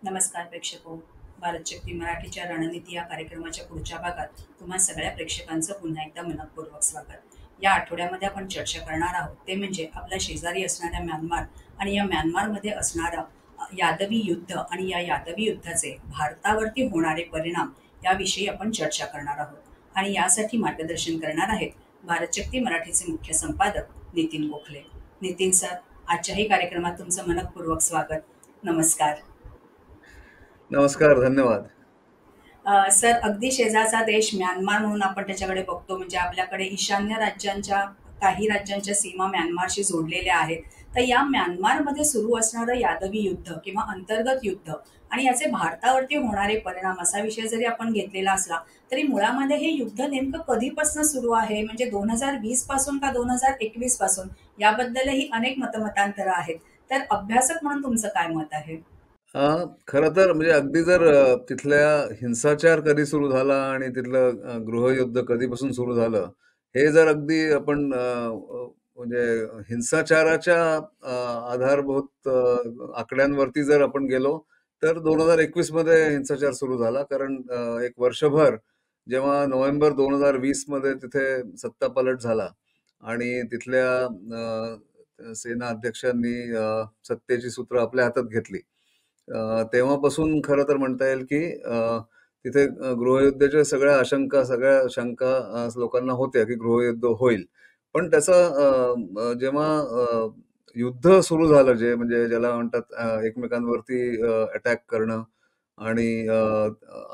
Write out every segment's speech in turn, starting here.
नमस्कार प्रेक्षको. भारतशक्ती मराठीच्या रणनीती या कार्यक्रमाच्या पुढच्या भागात तुम्हा सगळ्या प्रेक्षकांचं पुन्हा एकदा मनःपूर्वक स्वागत. या आठवड्यामध्ये आपण चर्चा करणार आहोत ते म्हणजे आपल्या शेजारी असणाऱ्या म्यानमार आणि या म्यानमारमध्ये असणारं यादवी युद्ध आणि या यादवी युद्धाचे भारतावरती होणारे परिणाम याविषयी आपण चर्चा करणार आहोत. आणि यासाठी मार्गदर्शन करणार आहेत भारतशक्ती मराठीचे मुख्य संपादक नितीन गोखले. नितीन सर, आजच्याही कार्यक्रमात तुमचं मनःपूर्वक स्वागत. नमस्कार. नमस्कार, धन्यवाद. सर, अगदी शेजारचा देश म्यानमार म्हणून आपण त्याच्याकडे बघतो. म्हणजे आपल्याकडे ईशान्य राज्यांच्या काही राज्यांच्या सीमा म्यानमारशी जोडलेल्या आहेत. तर या म्यानमारमध्ये सुरू असणारं यादवी युद्ध किंवा अंतर्गत युद्ध आणि याचे भारतावरती होणारे परिणाम असा विषय जरी आपण घेतलेला असला तरी मुळामध्ये हे युद्ध नेमकं कधीपासून सुरू आहे, म्हणजे 2020 पासून का 2021 पासून, याबद्दलही अनेक मतमतांतरं आहेत. तर अभ्यासक म्हणून तुमचं काय मत आहे? खरं तर म्हणजे अगदी जर तिथल्या हिंसाचार कधी सुरू झाला आणि तिथलं गृहयुद्ध कधीपासून सुरू झालं, हे जर अगदी आपण म्हणजे हिंसाचाराच्या आधारभूत आकड्यांवरती जर आपण गेलो, तर 2021 मध्ये हिंसाचार सुरू झाला. कारण एक वर्षभर जेव्हा नोव्हेंबर 2020 मध्ये तिथे सत्तापालट झाला आणि तिथल्या सेना अध्यक्षांनी सत्तेची सूत्र आपल्या हातात घेतली. तेव्हापासून खरं तर म्हणता येईल की तिथे गृहयुद्धाच्या सगळ्या सगळ्या शंका लोकांना होत्या की गृहयुद्ध होईल. पण त्याचा जेव्हा युद्ध सुरू झालं, जे म्हणजे ज्याला म्हणतात एकमेकांवरती अटॅक करणं आणि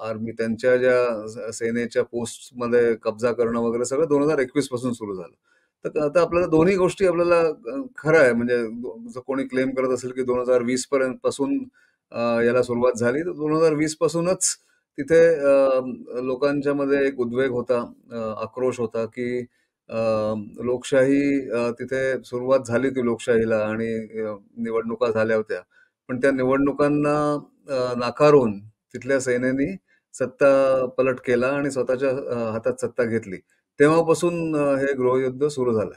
आर्मी त्यांच्या ज्या सेनेच्या पोस्टमध्ये कब्जा करणं वगैरे सगळं 2021 पासून सुरू झालं. तर आता आपल्याला दोन्ही गोष्टी आपल्याला खरं आहे, म्हणजे जर कोणी क्लेम करत असेल की 2020 पर्यंत पासून याला सुरुवात झाली, तर 2020 पासूनच तिथे लोकांच्या मध्ये एक उद्वेग होता, आक्रोश होता की लोकशाही तिथे सुरुवात झाली होती लोकशाहीला आणि निवडणुका झाल्या होत्या. पण त्या निवडणुकांना नाकारून तिथल्या सेनेनी सत्ता पलट केला आणि स्वतःच्या हातात सत्ता घेतली. तेव्हापासून हे गृहयुद्ध सुरू झालं.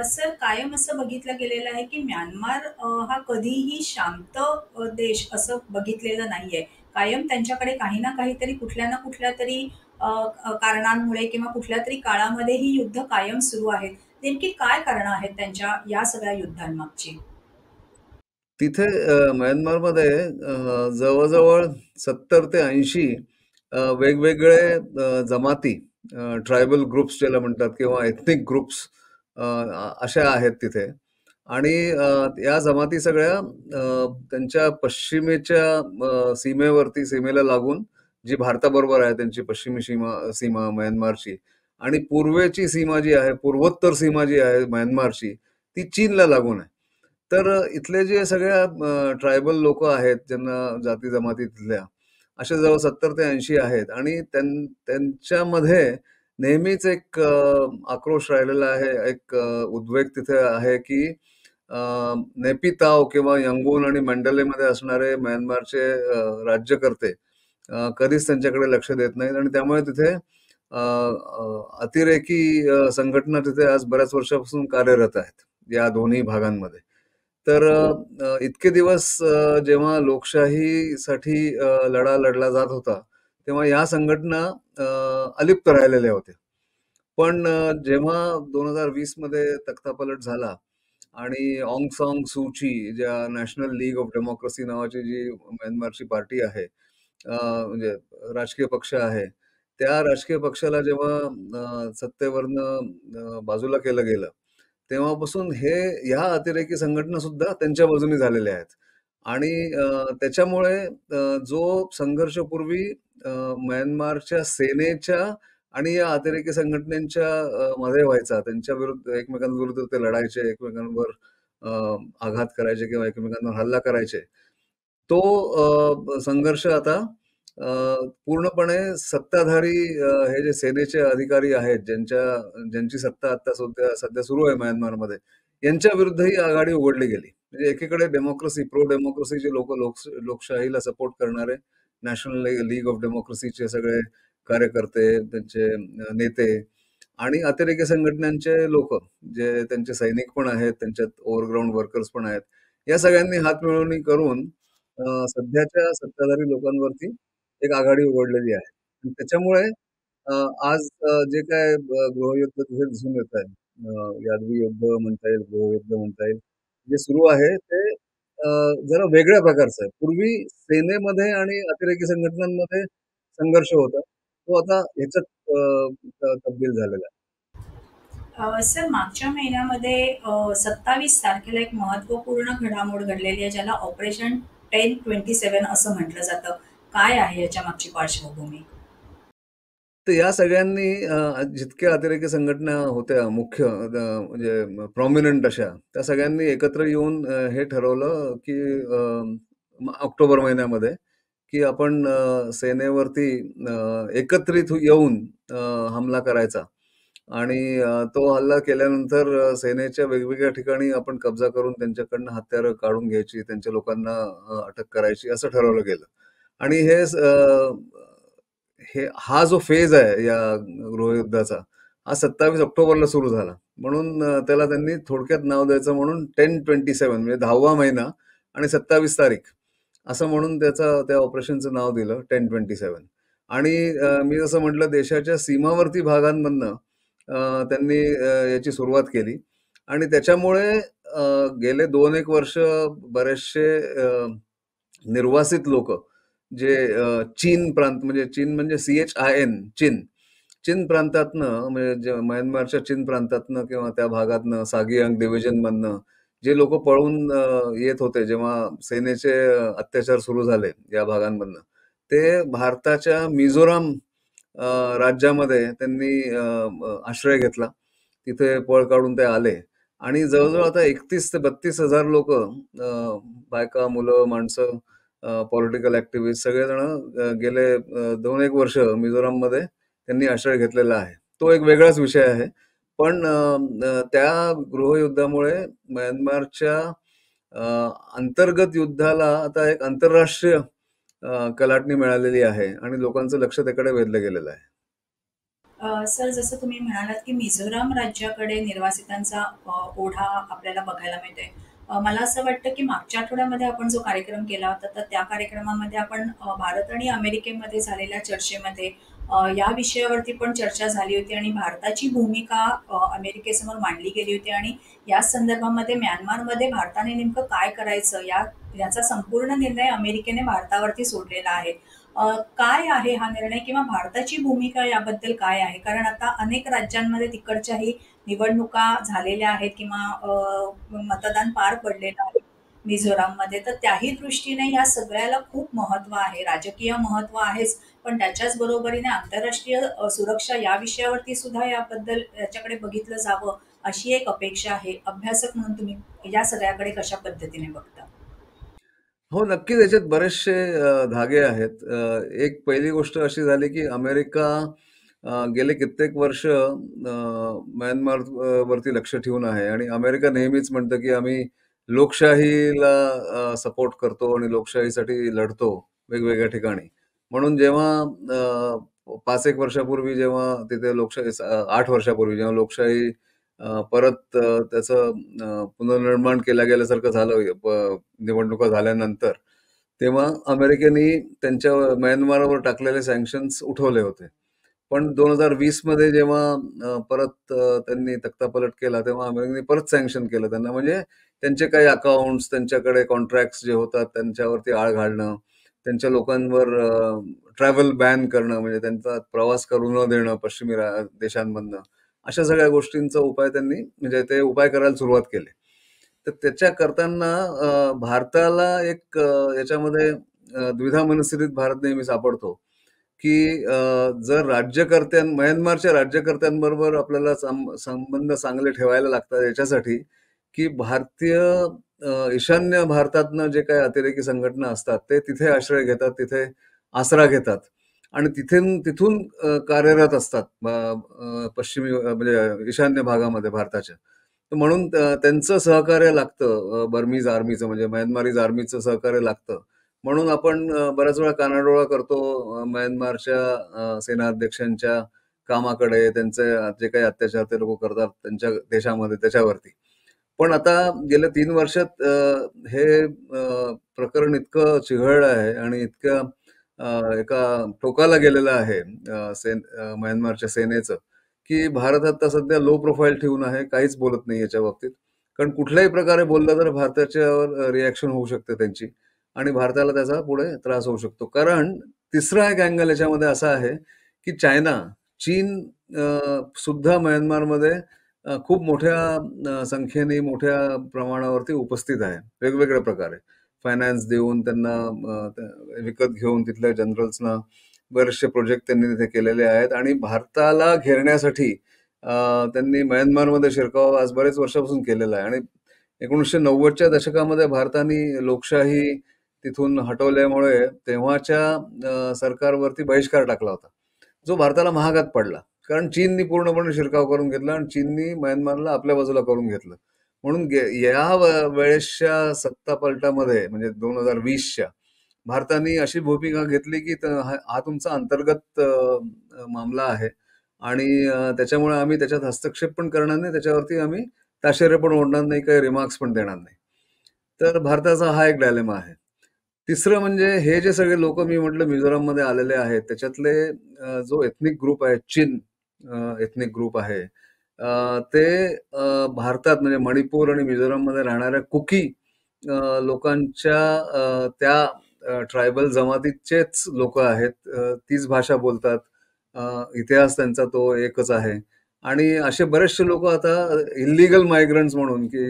सर, कायम असं बघितलं गेलेलं आहे की म्यानमार हा कधीही शांत देश असं बघितलेलं नाहीये. कायम त्यांच्याकडे काही ना काहीतरी कुठल्या ना कुठल्या तरी कारणांमुळे किंवा कुठल्या तरी काळामध्ये ही युद्ध कायम सुरू आहेत. नेमकी काय कारणं आहेत त्यांच्या या सगळ्या युद्धांमागची? तिथे म्यानमारमध्ये जवळजवळ 70 ते 80 वेगवेगळे जमाती, ट्रायबल ग्रुप्स ज्याला म्हणतात किंवा एथनिक ग्रुप्स अशा आहेत तिथे. आणि या जमाती सगळ्या त्यांच्या पश्चिमेच्या सीमेला लागून, जी भारताबरोबर आहे त्यांची पश्चिमी सीमा म्यानमारची, आणि पूर्वेची सीमा जी आहे, पूर्वोत्तर सीमा जी आहे म्यानमारची, ती चीनला लागून आहे. तर इथले जे सगळ्या ट्रायबल लोक आहेत, ज्यांना जाती जमाती तिथल्या अशा जवळ 70 ते 80 आहेत. आणि त्यांच्यामध्ये नेहमीच एक आक्रोश राहिलेला आहे, एक उद्वेग तिथे आहे की नेपिताव किंवा यंगून आणि मंडलेमध्ये असणारे म्यानमारचे राज्यकर्ते कधीच त्यांच्याकडे लक्ष देत नाहीत. आणि त्यामुळे तिथे अतिरेकी संघटना तिथे आज बऱ्याच वर्षापासून कार्यरत आहेत या दोन्ही भागांमध्ये. तर इतके दिवस जेव्हा लोकशाहीसाठी लढा लढला जात होता, तेव्हा या संघटना अलिप्त राहिलेल्या होत्या. पण जेव्हा 2020 मध्ये तख्तापलट झाला आणि ऑंग सॉंग सूची, ज्या नॅशनल लीग ऑफ डेमोक्रेसी नावाची जी म्यानमारची पार्टी आहे, म्हणजे राजकीय पक्ष आहे, त्या राजकीय पक्षाला जेव्हा सत्तेवरनं बाजूला केलं गेलं, तेव्हापासून ह्या अतिरेकी संघटना सुद्धा त्यांच्या बाजूने झालेल्या आहेत. आणि त्याच्यामुळे जो संघर्ष पूर्वी म्यानमारच्या सेनेच्या आणि या अतिरेकी संघटनेच्या मध्ये व्हायचा, त्यांच्या विरुद्ध, एकमेकांविरुद्ध ते लढायचे, एकमेकांवर आघात करायचे किंवा एकमेकांवर हल्ला करायचे, तो संघर्ष आता पूर्णपणे सत्ताधारी हे जे सेनेचे अधिकारी आहेत, ज्यांची सत्ता आता सध्या सुरू आहे म्यानमारमध्ये, यांच्या विरुद्धही आघाडी उघडली गेली. म्हणजे एकीकडे प्रो डेमोक्रेसीचे लोकशाहीला सपोर्ट करणारे नॅशनल लीग ऑफ डेमोक्रेसीचे सगळे कार्यकर्ते, त्यांचे नेते, आणि अतिरेकी संघटनांचे लोक, जे त्यांचे सैनिक पण आहेत, त्यांच्यात ओव्हरग्राऊंड वर्कर्स पण आहेत, या सगळ्यांनी हातमिळवणी करून सध्याच्या सत्ताधारी लोकांवरती एक आघाडी उघडलेली आहे. आणि त्याच्यामुळे अ, आज जे काय गृहयुद्ध तिथे दिसून येत आहे, यादवी युद्ध म्हणता येईल, गृहयुद्ध म्हणता येईल, जे सुरू आहे ते अ, जरा वेगळ्या प्रकारचं आहे. पूर्वी सेनेमध्ये आणि अतिरेकी संघटनांमध्ये संघर्ष होता. तो आता ह्याच्यात तब्दील झालेला आहे. सर, मागच्या महिन्यामध्ये 27 तारखेला एक महत्त्वपूर्ण घडामोड घडलेली आहे, ज्याला ऑपरेशन 1027 असं म्हटलं जातं. काय आहे याच्या मागची पार्श्वभूमी? तर या सगळ्यांनी जितक्या अतिरेकी संघटना होत्या मुख्य म्हणजे प्रॉमिनंट अशा, त्या सगळ्यांनी एकत्र येऊन हे ठरवलं, की ऑक्टोबर महिन्यामध्ये, की आपण सेनेवरती एकत्रित येऊन अ, हमला करायचा आणि तो हल्ला केल्यानंतर सेनेच्या वेगवेगळ्या ठिकाणी आपण कब्जा करून त्यांच्याकडनं हत्यारं काढून घ्यायची, त्यांच्या लोकांना अटक करायची असं ठरवलं गेलं. आणि हा जो फेज आहे या गृहयुद्धाचा, हा 27 ऑक्टोबरला सुरू झाला. म्हणून त्याला त्यांनी थोडक्यात नाव द्यायचं म्हणून 1027 म्हणजे 10वा महिना आणि 27 तारीख असं म्हणून त्या ऑपरेशनचं नाव दिलं 1027. आणि मी जसं म्हटलं देशाच्या सीमावर्ती भागांमधनं त्यांनी याची सुरुवात केली आणि त्याच्यामुळे गेले 2-1 वर्ष बरेचसे निर्वासित लोकं जे चीन प्रांत म्हणजे चीन म्हणजे CHIN चीन. चीन प्रांतातनं म्हणजे जे म्यानमारच्या चीन प्रांतातनं किंवा त्या भागातनं सागियांग डिव्हिजनमधनं जे लोकं पळून येत होते जेव्हा सेनेचे अत्याचार सुरू झाले या भागांमधनं, ते भारताच्या मिझोराम राज्यामध्ये त्यांनी आश्रय घेतला. तिथे पळ काढून ते आले आणि जवळ-जवळ आता 31 ते 32,000 लोकं बायका, मुलं, माणसं पॉलिटिकल ॲक्टिव्हिस्ट सगळेजण गेले 2-1 वर्ष मिझोराममध्ये त्यांनी आश्रय घेतलेला आहे. तो एक वेगळाच विषय आहे. पण त्या गृहयुद्धामुळे म्यानमारच्या अ, अंतर्गत युद्धाला आता एक आंतरराष्ट्रीय कलाटणी मिळालेली आहे आणि लोकांचं लक्ष त्याकडे वेधलं गेलेलं आहे. सर, जसं तुम्ही म्हणालात, की मिझोराम राज्याकडे निर्वासितांचा ओढा आपल्याला बघायला मिळतोय. मला असं वाटतं, की मागच्या आठवड्यामध्ये आपण जो कार्यक्रम केला होता, तर त्या कार्यक्रमामध्ये आपण भारत आणि अमेरिकेमध्ये झालेल्या चर्चेमध्ये या विषयावरती पण चर्चा झाली होती आणि भारताची भूमिका अमेरिकेसमोर मांडली गेली होती आणि या संदर्भामध्ये म्यानमारमध्ये भारताने नेमकं काय करायचं याचा संपूर्ण निर्णय अमेरिकेने भारतावरती सोडलेला आहे. काय आहे हा निर्णय किंवा भारताची भूमिका याबद्दल काय आहे? कारण आता अनेक राज्यांमध्ये तिकडच्याही निवडणुका झालेल्या आहेत किंवा मतदान पार पडलेलं आहे मिझोराममध्ये. तर त्याही दृष्टीने या सगळ्याला खूप महत्त्व आहे. राजकीय महत्त्व आहेच, पण त्याच्याच बरोबरीने आंतरराष्ट्रीय सुरक्षा या विषयावरती सुद्धा याच्याकडे बघितलं जावं, अशी एक अपेक्षा आहे. अभ्यासक म्हणून तुम्ही या सगळ्याकडे कशा पद्धतीने बघता? हो, नक्कीच याच्यात बरेचसे धागे आहेत. एक पहिली गोष्ट अशी झाली, की अमेरिका गेले कित्येक वर्ष म्यानमार वरती लक्ष ठेवून आहे आणि अमेरिका नेहमीच म्हणतं, की आम्ही लोकशाहीला सपोर्ट करतो आणि लोकशाहीसाठी लढतो वेगवेगळ्या ठिकाणी. म्हणून जेव्हा 5-1 वर्षापूर्वी जेव्हा तिथे 8 वर्षापूर्वी जेव्हा लोकशाही परत त्याचं पुनर्निर्माण केल्या गेल्यासारखं झालं निवडणुका झाल्यानंतर, तेव्हा अमेरिकेने त्यांच्या म्यानमारवर टाकलेले सँक्शन्स उठवले होते. पण 2020 मध्ये जेव्हा परत त्यांनी तख्तापलट केला, तेव्हा अमेरिकेने परत सँक्शन केलं त्यांना. म्हणजे त्यांचे काही अकाउंट्स, त्यांच्याकडे कॉन्ट्रॅक्ट्स जे होतात त्यांच्यावरती आळ घालणं, त्यांच्या लोकांवर ट्रॅव्हल बॅन करणं, म्हणजे त्यांचा प्रवास करू न देणं पश्चिमी देशांमधनं. अशा सगळ्या गोष्टींचा उपाय त्यांनी म्हणजे ते उपाय करायला सुरुवात केली. तर त्याच्या करताना भारताला एक याच्यामध्ये द्विधा मनस्थितीत भारत नेहमी सापडतो, की जर म्यानमारच्या राज्यकर्त्यांबरोबर आपल्याला संबंध चांगले ठेवायला लागतात याच्यासाठी, की भारतीय ईशान्य भारतातनं जे काही अतिरेकी संघटना असतात, ते तिथे आश्रय घेतात, तिथे आसरा घेतात आणि तिथून कार्यरत असतात पश्चिमी म्हणजे ईशान्य भागामध्ये भारताच्या. तर म्हणून त्यांचं सहकार्य लागतं बर्मीज आर्मीचं म्हणजे म्यानमारीज आर्मीचं सहकार्य लागतं. म्हणून आपण बऱ्याच वेळा कानाडोळा करतो म्यानमारच्या सेनाध्यक्षांच्या कामाकडे, त्यांचे जे काही अत्याचार ते लोकं करतात त्यांच्या देशामध्ये त्याच्यावरती. पण आता गेल्या 3 वर्षात हे प्रकरण इतकं चिघळलं आहे आणि इतकं एका टोकाला गेलेलं आहे म्यानमारच्या सेनेचं, की भारत आता सध्या लो प्रोफाईल ठेवून आहे, काहीच बोलत नाही याच्या बाबतीत. कारण कुठल्याही प्रकारे बोललं तर भारताच्यावर रिएक्शन होऊ शकते त्यांची आणि भारताला त्याचा पुढे त्रास होऊ शकतो. कारण तिसरा एक अँगल याच्यामध्ये असा आहे, की चीन सुद्धा म्यानमारमध्ये खूप मोठ्या संख्येने, मोठ्या प्रमाणावरती उपस्थित आहे, वेगवेगळ्या प्रकारे. फायनान्स देऊन त्यांना विकत घेऊन तिथल्या जनरल्सना बरेचसे प्रोजेक्ट त्यांनी तिथे केलेले आहेत आणि भारताला घेरण्यासाठी त्यांनी म्यानमारमध्ये शिरकाव आज बरेच वर्षापासून केलेला आहे आणि 1990च्या दशकामध्ये भारताने लोकशाही तिथून हटवल्यामुळे तेव्हाच्या सरकारवरती बहिष्कार टाकला होता, जो भारताला महागात पडला. कारण चीननी पूर्णपणे शिरकाव करून घेतला आणि चीननी म्यानमारला आपल्या बाजूला करून घेतलं. म्हणून या वेळेसच्या सत्तापलटामध्ये म्हणजे 2020च्या भारताने अशी भूमिका घेतली की हा तुमचा अंतर्गत मामला आहे आणि त्याच्यामुळे आम्ही त्याच्यात हस्तक्षेप पण करणार नाही, त्याच्यावरती आम्ही ताशेरे पण ओढणार नाही, काही रिमार्क्स पण देणार नाही. तर भारताचा हा एक डायलेमा आहे. तिसरं म्हणजे हे जे सगळे लोक मी म्हटलं मिझोराममध्ये आलेले आहेत, त्याच्यातले जो एथनिक ग्रुप आहे, चिन एथनिक ग्रुप आहे, ते भारतात म्हणजे मणिपूर आणि मिझोराममध्ये राहणाऱ्या कुकी लोकांच्या त्या ट्रायबल जमातीचेच लोक आहेत. तीच भाषा बोलतात. इतिहास त्यांचा तो एकच आहे आणि असे बरेचसे लोक आता इल्लीगल मायग्रंट्स म्हणून की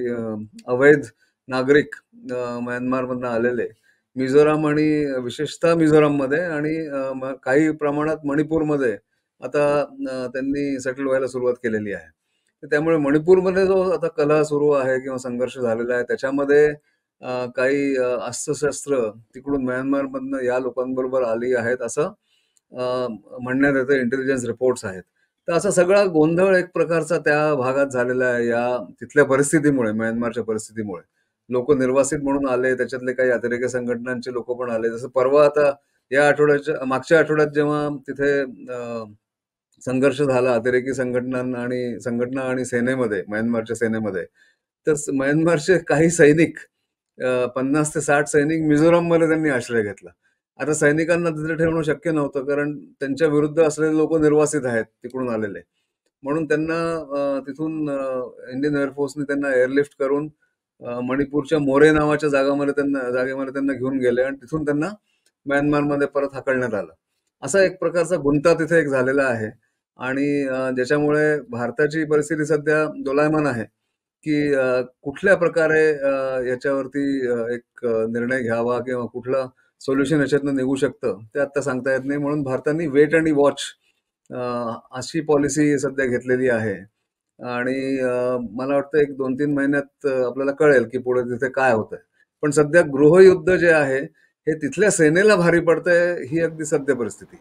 अवैध नागरिक म्यानमारमधनं आलेले मिझोराम आणि विशेषतः मिझोराममध्ये आणि काही प्रमाणात मणिपूरमध्ये आता त्यांनी सेटल व्हायला सुरुवात केलेली आहे. तर त्यामुळे मणिपूरमध्ये जो आता कलह सुरू आहे किंवा संघर्ष झालेला आहे त्याच्यामध्ये काही अस्त्रशस्त्र तिकडून म्यानमारमधनं या लोकांबरोबर आली आहेत असं म्हणण्यात येतं. इंटेलिजन्स रिपोर्ट्स आहेत. तर असा सगळा गोंधळ एक प्रकारचा त्या भागात झालेला आहे या तिथल्या परिस्थितीमुळे, म्यानमारच्या परिस्थितीमुळे. लोक निर्वासित म्हणून आले, त्याच्यातले काही अतिरेकी संघटनांचे लोक पण आले. जसं परवा आता या आठवड्याच्या मागच्या आठवड्यात जेव्हा तिथे संघर्ष झाला अतिरेकी संघटना आणि सेनेमध्ये, म्यानमारच्या सेनेमध्ये, तर म्यानमारचे काही सैनिक 50 ते 60 सैनिक मिझोराममध्ये त्यांनी आश्रय घेतला. आता सैनिकांना तिथे ठेवणं शक्य नव्हतं कारण त्यांच्या विरुद्ध असलेले लोक निर्वासित आहेत तिकडून आलेले. म्हणून त्यांना तिथून इंडियन एअरफोर्सने त्यांना एअरलिफ्ट करून मणिपूरच्या मोरे नावाच्या जागेमध्ये त्यांना घेऊन गेले आणि तिथून त्यांना म्यानमारमध्ये परत हाकलण्यात आलं. असा एक प्रकारचा गुंता तिथे एक झालेला आहे आणि ज्याच्यामुळे भारताची परिस्थिती सध्या दोलायमान आहे की कुठल्या प्रकारे याच्यावरती एक निर्णय घ्यावा किंवा कुठला सोल्युशन याच्यातनं निघू शकतं ते आता सांगता येत नाही. म्हणून भारताने वेट आणि वॉच अशी पॉलिसी सध्या घेतलेली आहे आणि मला वाटतं एक 2-3 महिन्यात आपल्याला कळेल की पुढे तिथे काय होतंय. पण सध्या गृहयुद्ध जे आहे हे तिथल्या सेनेला भारी पडतंय, ही अगदी सत्य परिस्थिती.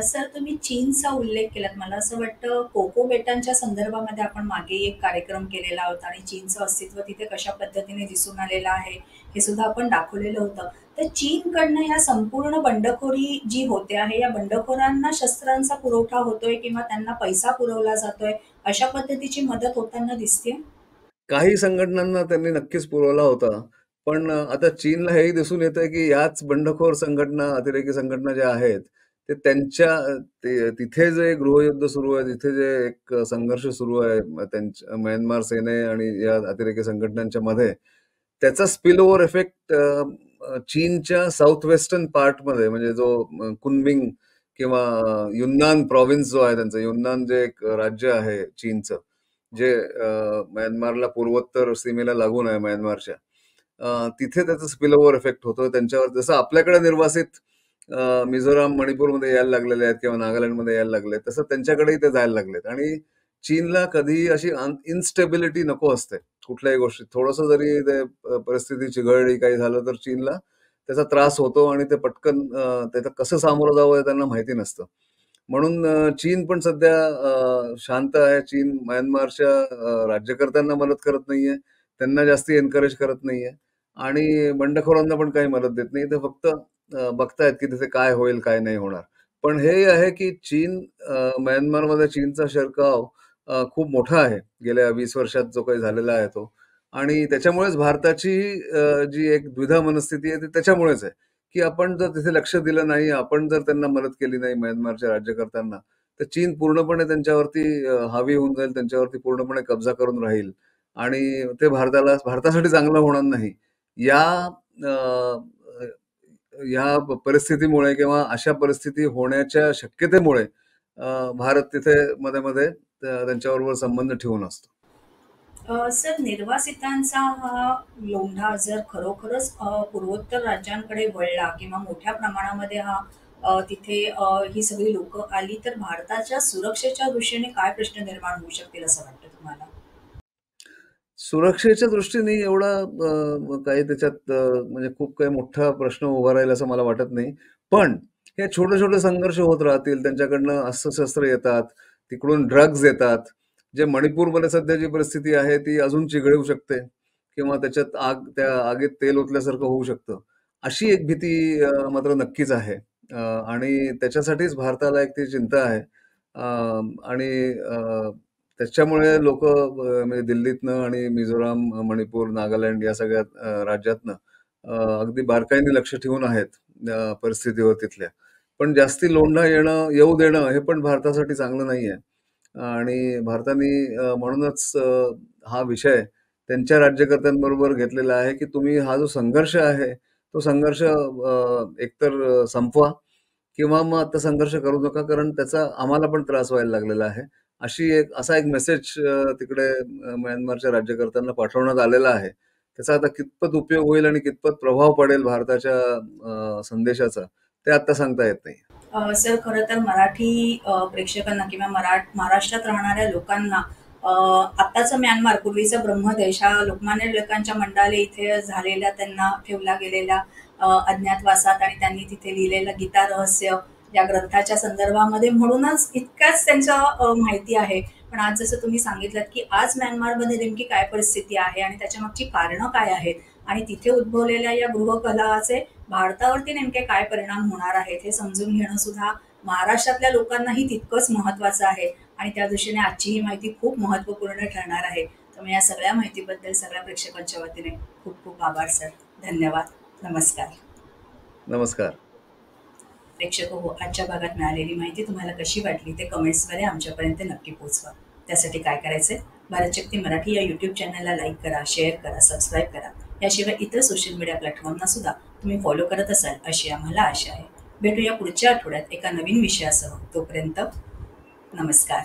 सर, तुम्ही चीनचा उल्लेख केलात. मला असं वाटतं कोको बेटांच्या संदर्भामध्ये आपण मागे एक कार्यक्रम केलेला होता आणि चीनचं अस्तित्व तिथे कशा पद्धतीने दिसून आलेलं आहे हे सुद्धा आपण दाखवलेलं होतं. तर चीनकडनं या संपूर्ण बंडखोरी जी होते आहे, या बंडखोरांना शस्त्रांचा पुरवठा होतोय किंवा त्यांना पैसा पुरवला जातोय, अशा पद्धतीची मदत होताना दिसते? काही संघटनांना त्यांनी नक्कीच पुरवला होता. पण आता चीनला हेही दिसून येतंय की याच बंडखोर संघटना, अतिरेकी संघटना ज्या आहेत, ते त्यांच्या तिथे जे गृहयुद्ध सुरू आहे, तिथे जे एक संघर्ष सुरू आहे त्यांच्या म्यानमार सेने आणि या अतिरेकी संघटनांच्या मध्ये, त्याचा स्पिल ओव्हर इफेक्ट चीनच्या साऊथ वेस्टर्न पार्टमध्ये म्हणजे जो कुनमिंग किंवा युन्नान प्रॉव्हिन्स जो आहे त्यांचं, युन्नान जे एक राज्य आहे चीनचं, जे म्यानमारला पूर्वोत्तर सीमेला लागून आहे म्यानमारच्या, तिथे त्याचा स्पिल ओव्हर इफेक्ट होतो त्यांच्यावर. जसं आपल्याकडे निर्वासित मिझोराम, मणिपूरमध्ये यायला लागलेले आहेत किंवा नागालँडमध्ये यायला लागले, तसं त्यांच्याकडेही ते जायला लागलेत. आणि चीनला कधीही अशी इन्स्टेबिलिटी नको असते कुठल्याही गोष्टीत. थोडंसं जरी ते परिस्थिती चिघळली, काही झालं तर चीनला त्याचा त्रास होतो आणि ते पटकन त्याचं कसं सामोरं जावं हे त्यांना माहिती नसतं. म्हणून चीन पण सध्या शांत आहे. चीन म्यानमारच्या राज्यकर्त्यांना मदत करत नाहीये, त्यांना जास्ती एनकरेज करत नाहीये आणि बंडखोरांना पण काही मदत देत नाही. ते फक्त बघतायत की तिथे काय होईल, काय नाही होणार. पण हे आहे की म्यानमारमध्ये चीनचा शिरकाव खूप मोठा आहे. गेल्या 20 वर्षात जो काही झालेला आहे तो. आणि त्याच्यामुळेच भारताची जी एक द्विधा मनस्थिती आहे ती त्याच्यामुळेच आहे, की आपण जर तिथे लक्ष दिलं नाही, आपण जर त्यांना मदत केली नाही म्यानमारच्या राज्यकर्त्यांना, तर चीन पूर्णपणे त्यांच्यावरती हावी होऊन जाईल, त्यांच्यावरती पूर्णपणे कब्जा करून राहील आणि ते भारतासाठी चांगलं होणार नाही. या अ, अ, या परिस्थितीमुळे किंवा अशा परिस्थिती होण्याच्या शक्यतेमुळे भारत तिथे मध्ये-मध्ये त्यांच्याबरोबर संबंध ठेवून असतो. सर, निर्वासितांचा हा लोंढा जर खरोखरच पूर्वोत्तर राज्यांकडे वळला किंवा मोठ्या प्रमाणामध्ये हा तिथे ही सगळी लोकं आली, तर भारताच्या सुरक्षेच्या दृष्टीने काय प्रश्न निर्माण होऊ शकतील असं वाटतं तुम्हाला? सुरक्षेच्या दृष्टीने एवढा काही त्याच्यात म्हणजे खूप काही मोठा प्रश्न उभा राहील असं मला वाटत नाही. पण हे छोटे-छोटे संघर्ष होत राहतील. त्यांच्याकडनं अस्त्रशस्त्र येतात, तिकडून ड्रग्ज येतात. जे मणिपूरमध्ये सध्या जी परिस्थिती आहे ती अजून चिघळू शकते किंवा त्याच्यात त्या आगीत तेल ओतल्यासारखं होऊ शकतं. अशी एक भीती मात्र नक्कीच आहे. आणि त्याच्यासाठीच भारताला एक ती चिंता आहे. आणि त्याच्यामुळे लोकं म्हणजे दिल्लीतनं आणि मिझोराम, मणिपूर, नागालँड या सगळ्या राज्यातनं अगदी बारकाईने लक्ष ठेवून आहेत परिस्थितीवर तिथल्या. पण जास्ती लोंढा येऊ देणं हे पण भारतासाठी चांगलं नाहीये. आणि भारताने म्हणूनच हा विषय त्यांच्या राज्यकर्त्यांबरोबर घेतलेला आहे, की तुम्ही हा जो संघर्ष आहे, तो संघर्ष एकतर संपवा किंवा मग आता संघर्ष करू नका, कारण त्याचा आम्हाला पण त्रास व्हायला लागलेला आहे. असा एक मेसेज तिकडे म्यानमारच्या राज्यकर्त्यांना पाठवण्यात आलेला आहे. त्याचा आता कितपत उपयोग होईल आणि कितपत प्रभाव पडेल भारताच्या संदेशाचा, ते आता सांगता येत नाही. सर, खरं तर मराठी प्रेक्षकांना किंवा महाराष्ट्रात राहणाऱ्या लोकांना आत्ताचं म्यानमार, पूर्वीचा ब्रह्मदेश हा लोकमान्य टिळकांच्या मंडाले इथे झालेल्या, त्यांना ठेवला गेलेला अज्ञातवासात आणि त्यांनी तिथे लिहिलेलं गीता रहस्य या ग्रंथाच्या संदर्भामध्ये म्हणूनच इतक्याच त्यांच्या माहिती आहे. पण आज जसं तुम्ही सांगितलंत, की आज म्यानमारमध्ये नेमकी काय परिस्थिती आहे आणि त्याच्यामागची कारणं काय आहेत आणि तिथे उद्भवलेल्या या गृहकलहाचे भारतावरती नेमके काय परिणाम होणार आहेत हे समजून घेणं सुद्धा महाराष्ट्रातल्या लोकांनाही तितकंच महत्त्वाचं आहे आणि त्या दृष्टीने आजची ही माहिती खूप महत्त्वपूर्ण ठरणार आहे. त्यामुळे या सगळ्या माहितीबद्दल सगळ्या प्रेक्षकांच्या वतीने खूप खूप आभार सर. धन्यवाद. नमस्कार. नमस्कार. प्रेक्षक हो, आजच्या भागात मिळालेली माहिती तुम्हाला कशी वाटली ते कमेंट्समध्ये आमच्यापर्यंत नक्की पोहोचवा. त्यासाठी काय करायचंय? भारत शक्ती मराठी या यूट्यूब चॅनलला लाईक करा, शेअर करा, सबस्क्राईब करा. याशिवाय इतर सोशल मीडिया प्लॅटफॉर्मना सुद्धा तुम्ही फॉलो करत असाल अशी आम्हाला आशा आहे. भेटूया पुढच्या आठवड्यात एका नवीन विषयासह. तोपर्यंत नमस्कार.